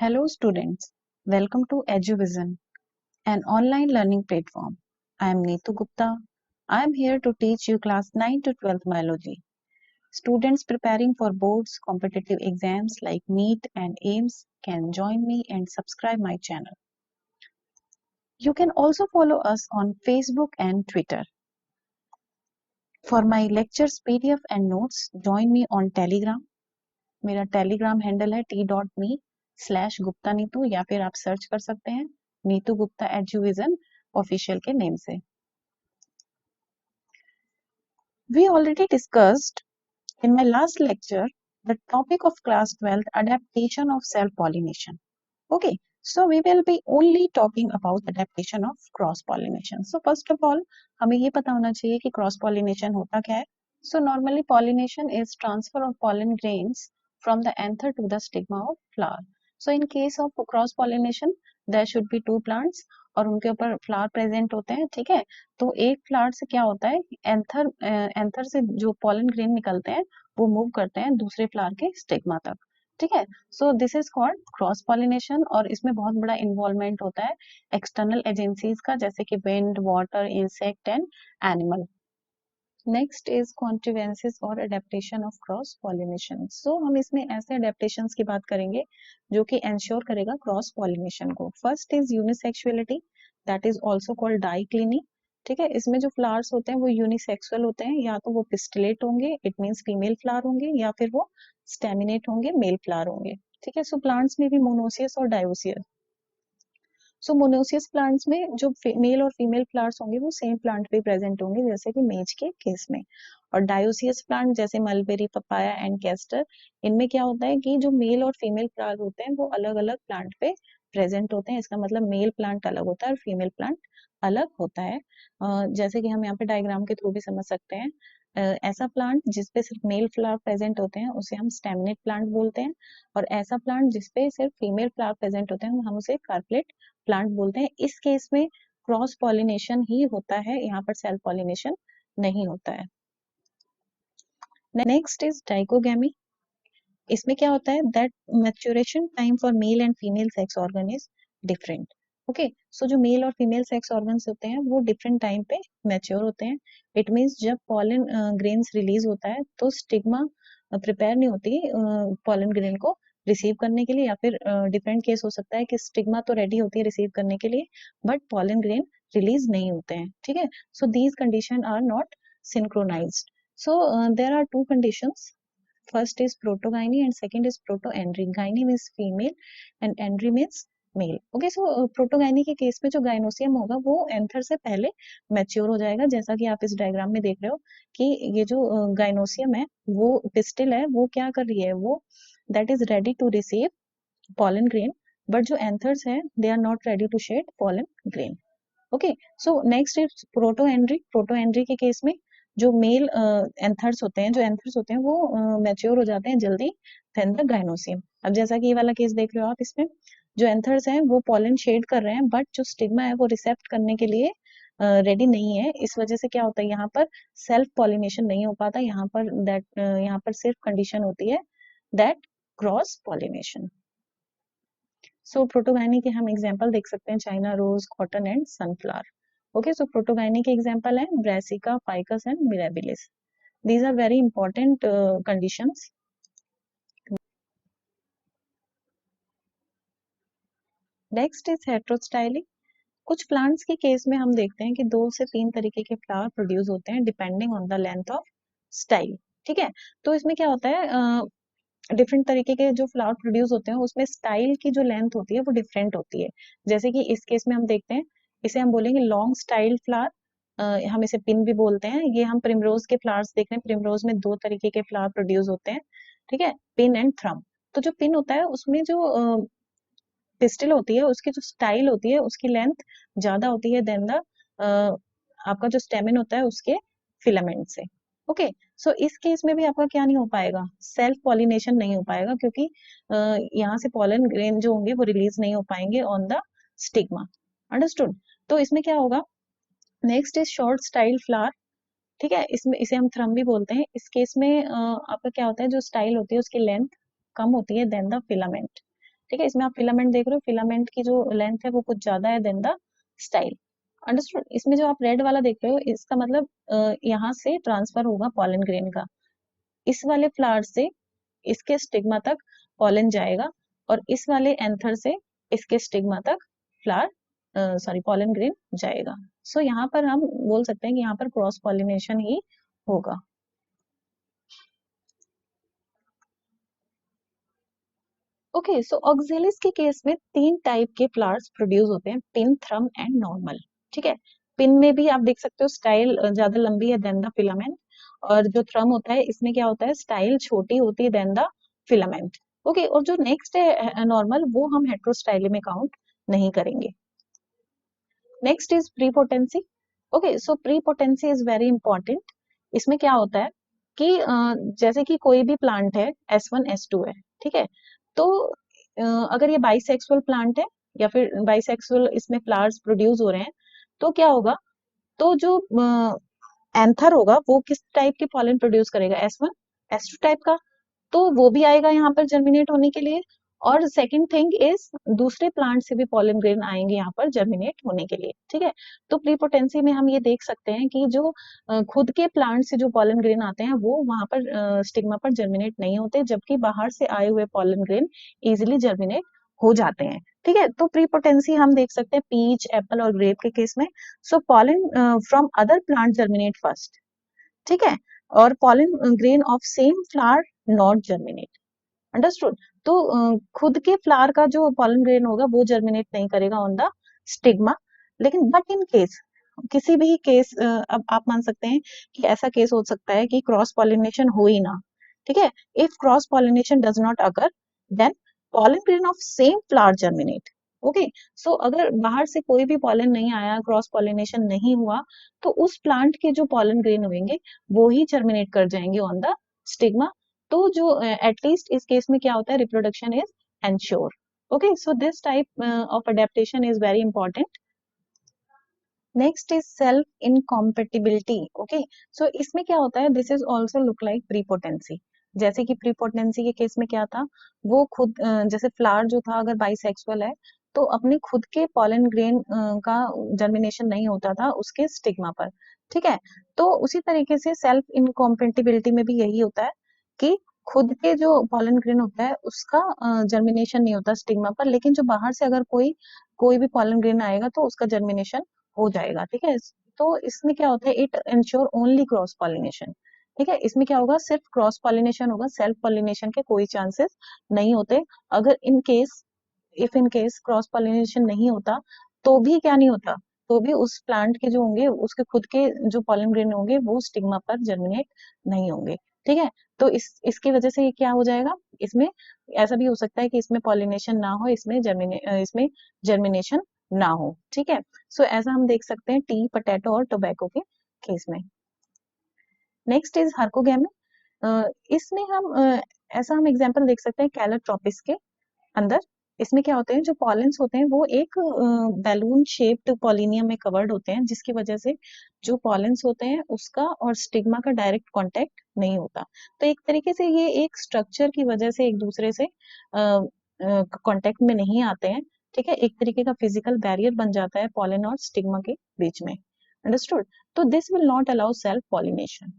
Hello students, welcome to EduVision, an online learning platform. I am Neetu Gupta. I am here to teach you class 9 to 12th biology. Students preparing for boards, competitive exams like NEET and AIMS can join me and subscribe my channel. You can also follow us on Facebook and Twitter. For my lectures, PDF and notes, join me on Telegram. मेरा Telegram handle है t.me/Gupta Neetu या फिर आप search कर सकते हैं Neetu Gupta एजुविजन official के name से. We already discussed in my last lecture the topic of class 12th adaptation of self pollination. Okay, so we will be only talking about adaptation of cross pollination. So first of all हमें ये पता होना चाहिए कि cross pollination होता क्या है. So normally pollination is transfer of pollen grains from the anther to the stigma of flower. So in case of cross pollination there should be two plants और उनके ऊपर फ्लावर प्रेजेंट होते हैं. ठीक है, तो एक फ्लावर से क्या होता है, एंथर से जो पॉलन ग्रेन निकलते हैं वो मूव करते हैं दूसरे फ्लावर के स्टिग्मा तक. ठीक है, so this is called cross pollination और इसमें बहुत बड़ा इन्वॉल्वमेंट होता है एक्सटर्नल एजेंसीज का, जैसे कि wind, water, insect and animal. Next is contrivances और adaptation of cross pollination. So हम इसमें ऐसे एडेप्टेशन की बात करेंगे जो कि एंश्योर करेगा क्रॉस पॉलिनेशन को. First is unisexuality, that is also called dicliny. ठीक है, इसमें जो फ्लावर्स होते हैं वो यूनिसेक्सुअल होते हैं, या तो वो पिस्टिलेट होंगे, इट मीन्स फीमेल फ्लावर होंगे, या फिर वो स्टेमिनेट होंगे, मेल फ्लावर होंगे. ठीक है, सो प्लांट्स में भी मोनोसियस और डायोसियस. सो मोनोसियस प्लांट्स में जो मेल और फीमेल फ्लावर्स होंगे वो सेम प्लांट पे प्रेजेंट होंगे, जैसे कि मेज के केस में. और डायोसियस प्लांट जैसे मलबेरी, पपाया एंड कैस्टर, इनमें क्या होता है कि जो मेल और फीमेल फ्लावर होते हैं वो अलग अलग प्लांट पे प्रेजेंट होते हैं. इसका मतलब मेल प्लांट अलग होता है और फीमेल प्लांट अलग होता है. जैसे कि हम यहाँ पे डायग्राम के थ्रू भी समझ सकते हैं. ऐसा प्लांट जिसपे सिर्फ मेल फ्लावर प्रेजेंट होते हैं उसे हम स्टेमिनेट प्लांट बोलते हैं, और ऐसा प्लांट जिसपे सिर्फ फीमेल फ्लावर प्रेजेंट होते हैं हम उसे कार्पेट प्लांट बोलते हैं. इस केस में क्रॉस पॉलिनेशन ही होता है, यहाँ पर सेल्फ पॉलिनेशन नहीं होता है. Next is dichogamy. इसमें क्या होता है that maturation time for male and female sex organ is different. Okay, so जो मेल और फीमेल सेक्स ऑर्गन्स होते हैं वो डिफरेंट टाइम पे मैच्योर होते हैं. इट मीन्स जब पॉलन ग्रेन्स रिलीज होता है तो स्टिग्मा प्रिपेयर नहीं होती पॉलन ग्रेन को रिसीव करने के लिए, या फिर डिफरेंट केस हो सकता है कि स्टिग्मा तो रेडी होती है रिसीव करने के लिए बट पॉलन ग्रेन रिलीज नहीं होते हैं. ठीक है, so these condition are not synchronised. So there are two conditions. First is protogyny and second is protoandry. Gyny means female and andry means male. Okay, so protogyny के case में जो gynoecium होगा वो एंथर से पहले mature हो जाएगा, जैसा कि आप इस डायग्राम में देख रहे हो कि ये जो गाइनोसियम है वो पिस्टिल है, वो क्या कर रही है, वो that is ready to receive pollen grain, but जो एंथर्स है they are not ready to shed pollen grain. Okay, so next is protoandry. Protoandry के केस में जो मेल एंथर्स होते हैं, वो मैच्योर हो जाते हैं जल्दी देन द गाइनोसियम. अब जैसा कि ये वाला केस देख रहे हो आप, इसमें जो एंथर्स हैं वो पॉलन शेड कर रहे हैं बट जो स्टिग्मा है वो रिसेप्ट करने के लिए रेडी नहीं है. इस वजह से क्या होता है, यहाँ पर सेल्फ पॉलिनेशन नहीं हो पाता. यहाँ पर सिर्फ कंडीशन होती है that cross pollination. So protogyny के हम एग्जांपल देख सकते हैं, China rose, cotton and sunflower. Okay, so protogyny के एग्जांपल हैं brassica, ficus and mirabilis. These are very important conditions. Next is heterostyly. कुछ प्लांट्स के केस में हम देखते हैं कि 2 से 3 तरीके के फ्लावर प्रोड्यूस होते हैं depending on the length of style. ठीक है, तो इसमें क्या होता है डिफरेंट तरीके के जो फ्लावर प्रोड्यूस होते हैं उसमें स्टाइल की जो लेंथ होती है वो डिफरेंट होती है. जैसे कि इस केस में हम देखते हैं, इसे हम बोलेंगे लॉन्ग स्टाइल फ्लावर, हम इसे पिन भी बोलते हैं. ये हम प्रिमरोज के फ्लावर्स देख रहे हैं, प्रिमरोज में 2 तरीके के फ्लावर प्रोड्यूस होते हैं. ठीक है, पिन एंड थ्रम. तो जो पिन होता है उसमें जो पिस्टिल होती है उसकी जो स्टाइल होती है उसकी लेंथ ज्यादा होती है देन द आपका जो स्टेमिन होता है उसके फिलामेंट से. ओके, सो इस केस में भी आपका क्या नहीं हो पाएगा, सेल्फ पॉलिनेशन नहीं हो पाएगा, क्योंकि यहाँ से पॉलन ग्रेन जो होंगे वो रिलीज नहीं हो पाएंगे ऑन द स्टिग्मा. अंडरस्टूड. तो इसमें क्या होगा, next is short style flower. ठीक है, इसमें इसे हम थ्रम भी बोलते हैं. इस केस में आपका क्या होता है, जो स्टाइल होती है उसकी लेंथ कम होती है देन द फिलामेंट. ठीक है, इसमें आप फिलामेंट देख रहे हो, फिलामेंट की जो लेंथ है वो कुछ ज्यादा है देन द स्टाइल। अंडरस्टूड। इसमें जो आप रेड वाला देख रहे हो इसका मतलब यहाँ से ट्रांसफर होगा पॉलन ग्रेन का, इस वाले फ्लावर से इसके स्टिग्मा तक पॉलन जाएगा और इस वाले एंथर से इसके स्टिग्मा तक फ्लावर सॉरी पॉलन ग्रेन जाएगा। सो यहाँ पर हम बोल सकते हैं कि यहाँ पर क्रॉस पॉलिनेशन ही होगा। ओके, सो ऑक्जेलिस के केस में 3 टाइप के फ्लावर्स प्रोड्यूस होते हैं, पिन, थ्रम एंड नॉर्मल। ठीक है, पिन में भी आप देख सकते हो स्टाइल ज्यादा लंबी है देन द फिलामेंट, और जो थ्रम होता है इसमें क्या होता है, स्टाइल छोटी होती है देन द फिलामेंट। ओके, और जो नेक्स्ट है नॉर्मल, वो हम हेट्रोस्टाइली में काउंट नहीं करेंगे। Next is prepotency. Okay, so prepotency is very important. इसमें क्या होता है कि जैसे कि कोई भी प्लांट है, S1 S2 है, ठीक है, तो अगर ये बाइसेक्सुअल प्लांट है या फिर बाइसेक्सुअल इसमें फ्लावर्स प्रोड्यूस हो रहे हैं, तो क्या होगा, तो जो एंथर होगा वो किस टाइप के पॉलन प्रोड्यूस करेगा, S1 S2 टाइप का, तो वो भी आएगा यहाँ पर जर्मिनेट होने के लिए। और सेकंड थिंग इज दूसरे प्लांट से भी पॉलन ग्रेन आएंगे यहाँ पर जर्मिनेट होने के लिए। ठीक है, तो प्रीपोटेंसी में हम ये देख सकते हैं कि जो खुद के प्लांट से जो पॉलन ग्रेन आते हैं वो वहां पर स्टिग्मा पर जर्मिनेट नहीं होते, जबकि बाहर से आए हुए पॉलन ग्रेन इजिली जर्मिनेट हो जाते हैं। ठीक है, तो प्रीपोटेंसी हम देख सकते हैं पीच, एप्पल और ग्रेप के केस में। So pollen from other plant germinate first, ठीक है, और pollen grain of same flower not germinate. Understood. तो खुद के फ्लावर का जो पॉलन ग्रेन होगा वो जर्मिनेट नहीं करेगा ऑन द स्टिग्मा, लेकिन बट इन केस, किसी भी केस, अब आप मान सकते हैं कि ऐसा केस हो सकता है कि क्रॉस पॉलिनेशन हो ही ना। ठीक है, if cross pollination does not occur then pollen grain of same flower germinate. Okay, so अगर बाहर से कोई भी पॉलन नहीं आया, क्रॉस पॉलिनेशन नहीं हुआ, तो उस प्लांट के जो पॉलन ग्रेन होंगे वो ही जर्मिनेट कर जाएंगे ऑन द स्टिग्मा। तो जो एटलीस्ट इस केस में क्या होता है, reproduction is ensure. Okay, so this type of adaptation is very important. Next is self incompatibility. Okay, so इसमें क्या होता है, this is also look like prepotency. जैसे कि प्रीपोटेंसी के केस में क्या था, वो खुद जैसे फ्लावर जो था अगर बाइसेक्सुअल है तो अपने खुद के पॉलन ग्रेन का जर्मिनेशन नहीं होता था उसके स्टिग्मा पर। ठीक है, तो उसी तरीके से सेल्फ इनकॉम्पेटिबिलिटी में भी यही होता है कि खुद के जो पॉलन ग्रेन होता है उसका जर्मिनेशन नहीं होता स्टिग्मा पर, लेकिन जो बाहर से अगर कोई कोई भी पॉलन ग्रेन आएगा तो उसका जर्मिनेशन हो जाएगा। ठीक है, तो इसमें क्या होता है, it ensure only cross pollination. ठीक है, इसमें क्या होगा, सिर्फ क्रॉस पॉलिनेशन होगा, सेल्फ पॉलिनेशन के कोई चांसेस नहीं होते। अगर in case, if in case cross pollination नहीं होता तो भी क्या नहीं होता, तो भी उस प्लांट के जो होंगे उसके खुद के जो पॉलन ग्रेन होंगे वो स्टिग्मा पर जर्मिनेट नहीं होंगे। ठीक है, तो इसकी वजह से ये क्या हो जाएगा, इसमें ऐसा भी हो सकता है कि इसमें पॉलिनेशन ना हो, इसमें जर्मिनेशन ना हो। ठीक है, सो ऐसा हम देख सकते हैं टी, पोटैटो और टोबैको के केस में। Next is herkogamy. इसमें हम ऐसा हम एग्जांपल देख सकते हैं कैलोट्रोपिस के अंदर। इसमें क्या होते हैं, जो पॉलेंस होते हैं वो एक बैलून शेप्ड पॉलिनियम में कवर्ड होते हैं, जिसकी वजह से जो पॉलेंस होते हैं उसका और स्टिग्मा का डायरेक्ट कांटेक्ट नहीं होता। तो एक तरीके से ये एक स्ट्रक्चर की वजह से एक दूसरे से कांटेक्ट में नहीं आते हैं। ठीक है, एक तरीके का फिजिकल बैरियर बन जाता है पॉलन और स्टिग्मा के बीच में। अंडरस्टूड। तो this will not allow self pollination.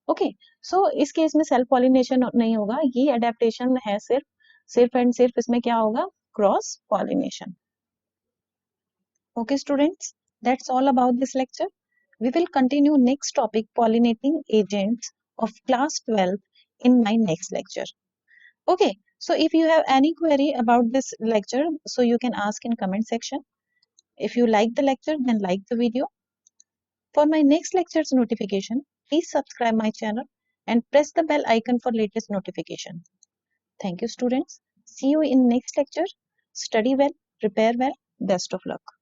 Okay, so इस केस में सेल्फ पॉलिनेशन नहीं होगा, ये अडेप्टेशन है सिर्फ सिर्फ एंड सिर्फ इसमें क्या होगा, cross pollination. Okay students, that's all about this lecture. We will continue next topic, pollinating agents of class 12, in my next lecture. Okay, so if you have any query about this lecture, so you can ask in comment section. If you like the lecture, then like the video. For my next lecture's notification, please subscribe my channel and press the bell icon for latest notification. Thank you students. See you in next lecture. Study well, prepare well. Best of luck.